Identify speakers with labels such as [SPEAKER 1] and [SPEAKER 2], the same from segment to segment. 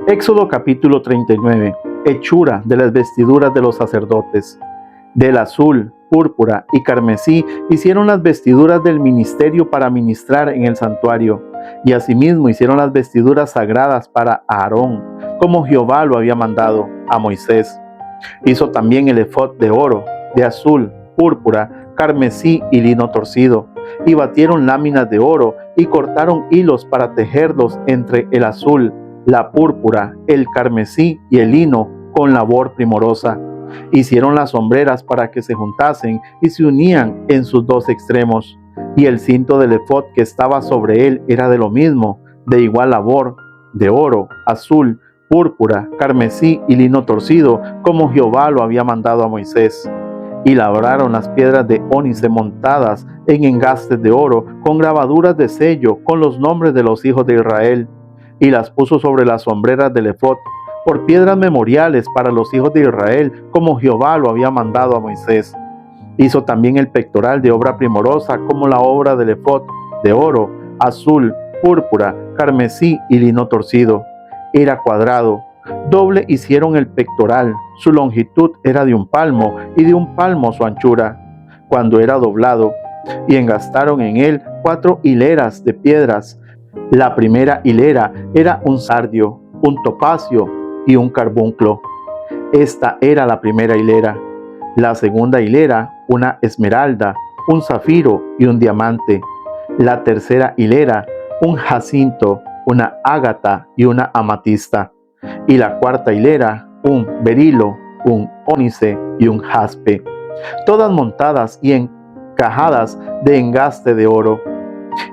[SPEAKER 1] Éxodo capítulo 39. Hechura de las vestiduras de los sacerdotes. Del azul, púrpura y carmesí hicieron las vestiduras del ministerio para ministrar en el santuario. Y asimismo hicieron las vestiduras sagradas para Aarón, como Jehová lo había mandado a Moisés. Hizo también el efod de oro, de azul, púrpura, carmesí y lino torcido. Y batieron láminas de oro y cortaron hilos para tejerlos entre el azul, la púrpura, el carmesí y el lino con labor primorosa. Hicieron las sombreras para que se juntasen y se unían en sus dos extremos. Y el cinto del efod que estaba sobre él era de lo mismo, de igual labor, de oro, azul, púrpura, carmesí y lino torcido, como Jehová lo había mandado a Moisés. Y labraron las piedras de ónice montadas en engastes de oro, con grabaduras de sello, con los nombres de los hijos de Israel. Y las puso sobre las sombreras del efod, por piedras memoriales para los hijos de Israel, como Jehová lo había mandado a Moisés. Hizo también el pectoral de obra primorosa, como la obra del efod, de oro, azul, púrpura, carmesí y lino torcido. Era cuadrado. Doble hicieron el pectoral, su longitud era de 1 palmo, y de 1 palmo su anchura, cuando era doblado. Y engastaron en él 4 hileras de piedras. La primera hilera era un sardio, un topacio y un carbunclo. Esta era la primera hilera. La segunda hilera, una esmeralda, un zafiro y un diamante. La tercera hilera, un jacinto, una ágata y una amatista. Y la cuarta hilera, un berilo, un ónice y un jaspe. Todas montadas y encajadas de engaste de oro.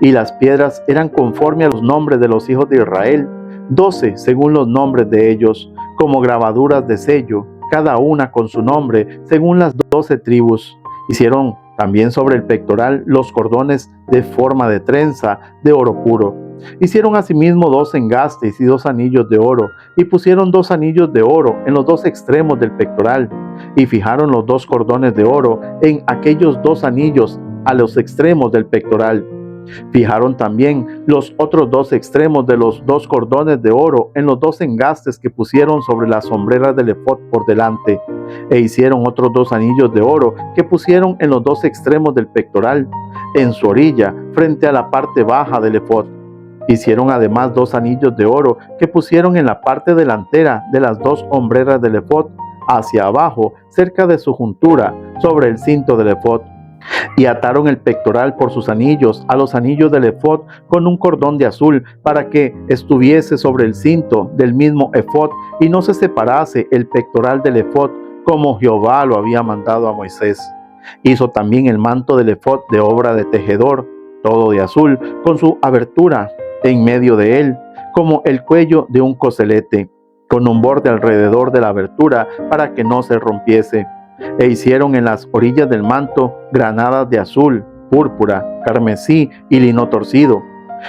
[SPEAKER 1] Y las piedras eran conforme a los nombres de los hijos de Israel, 12 según los nombres de ellos, como grabaduras de sello, cada una con su nombre, según las 12 tribus. Hicieron también sobre el pectoral los cordones de forma de trenza de oro puro. Hicieron asimismo 2 engastes y 2 anillos de oro, y pusieron 2 anillos de oro en los 2 extremos del pectoral, y fijaron los 2 cordones de oro en aquellos 2 anillos a los extremos del pectoral. Fijaron también los otros 2 extremos de los 2 cordones de oro en los 2 engastes que pusieron sobre las sombreras del efod por delante, e hicieron otros 2 anillos de oro que pusieron en los 2 extremos del pectoral, en su orilla, frente a la parte baja del efod. Hicieron además 2 anillos de oro que pusieron en la parte delantera de las 2 hombreras del efod, hacia abajo, cerca de su juntura, sobre el cinto del efod. Y ataron el pectoral por sus anillos a los anillos del efod con un cordón de azul, para que estuviese sobre el cinto del mismo efod y no se separase el pectoral del efod, como Jehová lo había mandado a Moisés. Hizo también el manto del efod de obra de tejedor, todo de azul, con su abertura en medio de él, como el cuello de un coselete, con un borde alrededor de la abertura para que no se rompiese. E hicieron en las orillas del manto granadas de azul, púrpura, carmesí y lino torcido.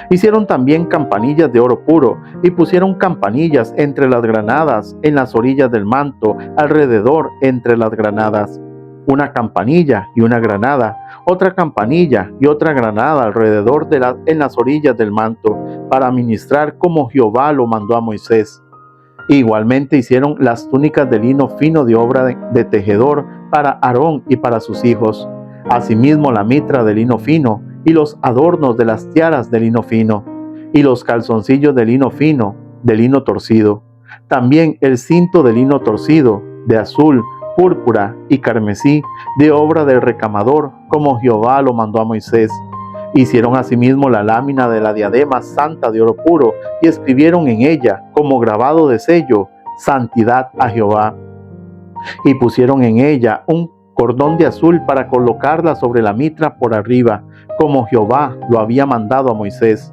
[SPEAKER 1] Hicieron también campanillas de oro puro, y pusieron campanillas entre las granadas en las orillas del manto, alrededor entre las granadas. Una campanilla y una granada, otra campanilla y otra granada alrededor en las orillas del manto, para ministrar como Jehová lo mandó a Moisés. Igualmente hicieron las túnicas de lino fino de obra de tejedor para Aarón y para sus hijos. Asimismo la mitra de lino fino y los adornos de las tiaras de lino fino y los calzoncillos de lino fino, de lino torcido. También el cinto de lino torcido, de azul, púrpura y carmesí, de obra del recamador, como Jehová lo mandó a Moisés. Hicieron asimismo la lámina de la diadema santa de oro puro, y escribieron en ella, como grabado de sello, santidad a Jehová. Y pusieron en ella un cordón de azul para colocarla sobre la mitra por arriba, como Jehová lo había mandado a Moisés.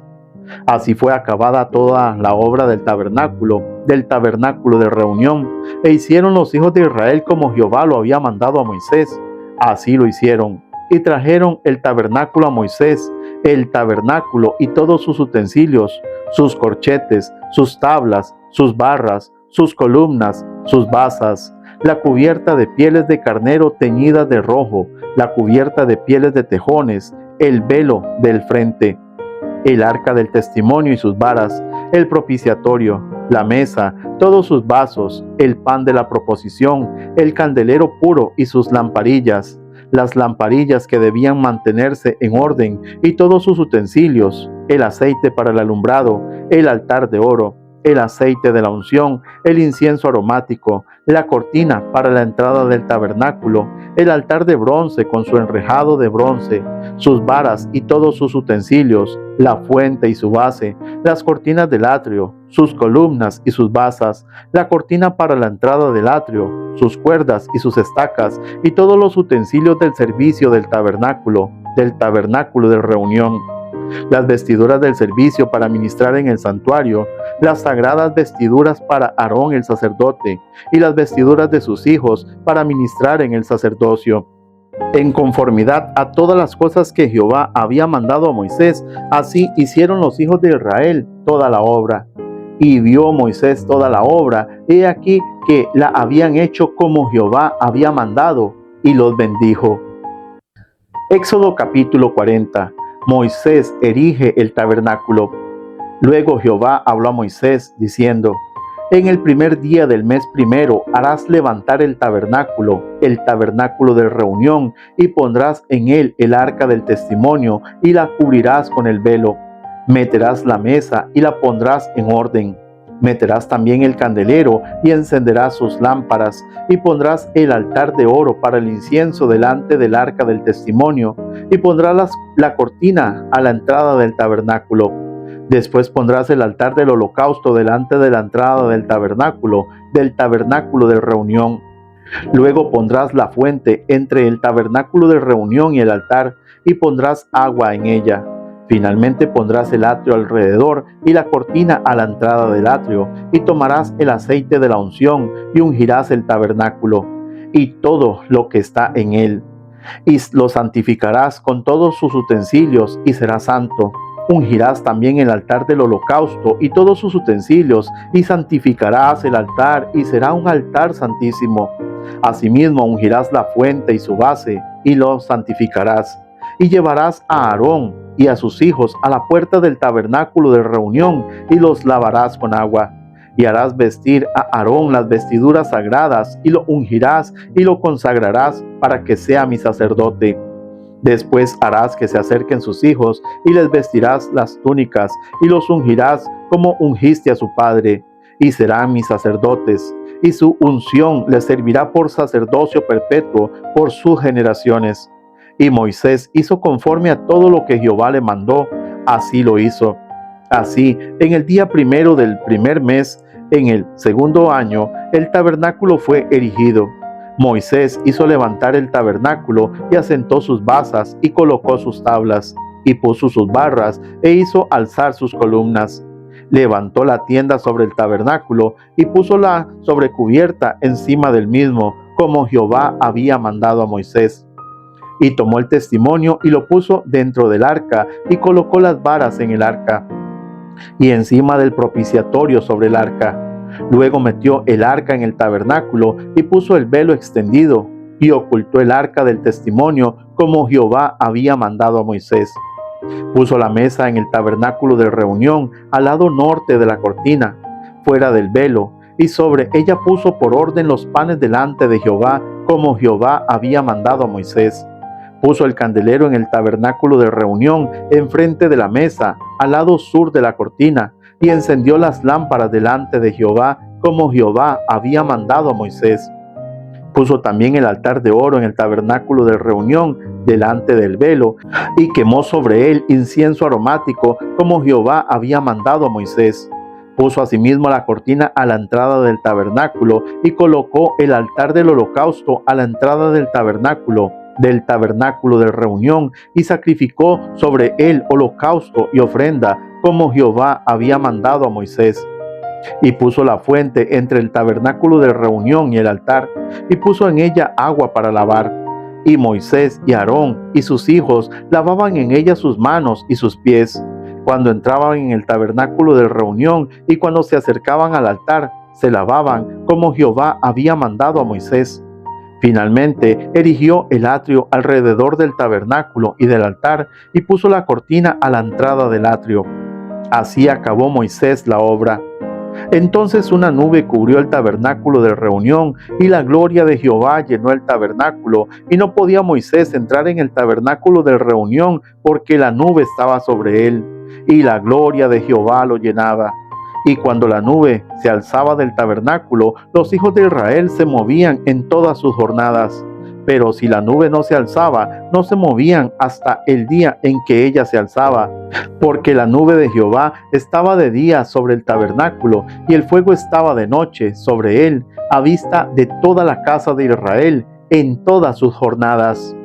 [SPEAKER 1] Así fue acabada toda la obra del tabernáculo de reunión, e hicieron los hijos de Israel como Jehová lo había mandado a Moisés. Así lo hicieron. Y trajeron el tabernáculo a Moisés, el tabernáculo y todos sus utensilios, sus corchetes, sus tablas, sus barras, sus columnas, sus basas, la cubierta de pieles de carnero teñidas de rojo, la cubierta de pieles de tejones, el velo del frente, el arca del testimonio y sus varas, el propiciatorio, la mesa, todos sus vasos, el pan de la proposición, el candelero puro y sus lamparillas, las lamparillas que debían mantenerse en orden y todos sus utensilios, el aceite para el alumbrado, el altar de oro, el aceite de la unción, el incienso aromático, la cortina para la entrada del tabernáculo, el altar de bronce con su enrejado de bronce, sus varas y todos sus utensilios, la fuente y su base, las cortinas del atrio, sus columnas y sus basas, la cortina para la entrada del atrio, sus cuerdas y sus estacas, y todos los utensilios del servicio del tabernáculo de reunión, las vestiduras del servicio para ministrar en el santuario, las sagradas vestiduras para Aarón el sacerdote, y las vestiduras de sus hijos para ministrar en el sacerdocio. En conformidad a todas las cosas que Jehová había mandado a Moisés, así hicieron los hijos de Israel toda la obra. Y vio Moisés toda la obra, he aquí que la habían hecho como Jehová había mandado, y los bendijo. Éxodo capítulo 40. Moisés erige el tabernáculo. Luego Jehová habló a Moisés, diciendo: En el primer día del mes primero harás levantar el tabernáculo de reunión, y pondrás en él el arca del testimonio, y la cubrirás con el velo. Meterás la mesa y la pondrás en orden. Meterás también el candelero y encenderás sus lámparas, y pondrás el altar de oro para el incienso delante del arca del testimonio, y pondrás la cortina a la entrada del tabernáculo. Después pondrás el altar del holocausto delante de la entrada del tabernáculo de reunión. Luego pondrás la fuente entre el tabernáculo de reunión y el altar, y pondrás agua en ella. Finalmente pondrás el atrio alrededor y la cortina a la entrada del atrio, y tomarás el aceite de la unción y ungirás el tabernáculo y todo lo que está en él, y lo santificarás con todos sus utensilios, y será santo. Ungirás también el altar del holocausto y todos sus utensilios, y santificarás el altar, y será un altar santísimo. Asimismo ungirás la fuente y su base, y lo santificarás. Y llevarás a Aarón y a sus hijos a la puerta del tabernáculo de reunión, y los lavarás con agua. Y harás vestir a Aarón las vestiduras sagradas, y lo ungirás y lo consagrarás para que sea mi sacerdote. Después harás que se acerquen sus hijos, y les vestirás las túnicas, y los ungirás como ungiste a su padre, y serán mis sacerdotes, y su unción les servirá por sacerdocio perpetuo por sus generaciones. Y Moisés hizo conforme a todo lo que Jehová le mandó, así lo hizo. Así, en el día primero del primer mes, en el segundo año, el tabernáculo fue erigido. Moisés hizo levantar el tabernáculo y asentó sus basas y colocó sus tablas, y puso sus barras e hizo alzar sus columnas. Levantó la tienda sobre el tabernáculo y puso la sobrecubierta encima del mismo, como Jehová había mandado a Moisés. Y tomó el testimonio y lo puso dentro del arca, y colocó las varas en el arca y encima del propiciatorio sobre el arca. Luego metió el arca en el tabernáculo y puso el velo extendido, y ocultó el arca del testimonio como Jehová había mandado a Moisés. Puso la mesa en el tabernáculo de reunión al lado norte de la cortina, fuera del velo, y sobre ella puso por orden los panes delante de Jehová como Jehová había mandado a Moisés. Puso el candelero en el tabernáculo de reunión enfrente de la mesa, al lado sur de la cortina, y encendió las lámparas delante de Jehová, como Jehová había mandado a Moisés. Puso también el altar de oro en el tabernáculo de reunión delante del velo, y quemó sobre él incienso aromático, como Jehová había mandado a Moisés. Puso asimismo la cortina a la entrada del tabernáculo, y colocó el altar del holocausto a la entrada del tabernáculo de reunión, y sacrificó sobre él holocausto y ofrenda, como Jehová había mandado a Moisés. Y puso la fuente entre el tabernáculo de reunión y el altar, y puso en ella agua para lavar. Y Moisés y Aarón y sus hijos lavaban en ella sus manos y sus pies, cuando entraban en el tabernáculo de reunión, y cuando se acercaban al altar, se lavaban, como Jehová había mandado a Moisés. Finalmente erigió el atrio alrededor del tabernáculo y del altar, y puso la cortina a la entrada del atrio. Así acabó Moisés la obra. Entonces una nube cubrió el tabernáculo de reunión, y la gloria de Jehová llenó el tabernáculo, y no podía Moisés entrar en el tabernáculo de reunión, porque la nube estaba sobre él, y la gloria de Jehová lo llenaba. Y cuando la nube se alzaba del tabernáculo, los hijos de Israel se movían en todas sus jornadas. Pero si la nube no se alzaba, no se movían hasta el día en que ella se alzaba, porque la nube de Jehová estaba de día sobre el tabernáculo, y el fuego estaba de noche sobre él, a vista de toda la casa de Israel, en todas sus jornadas.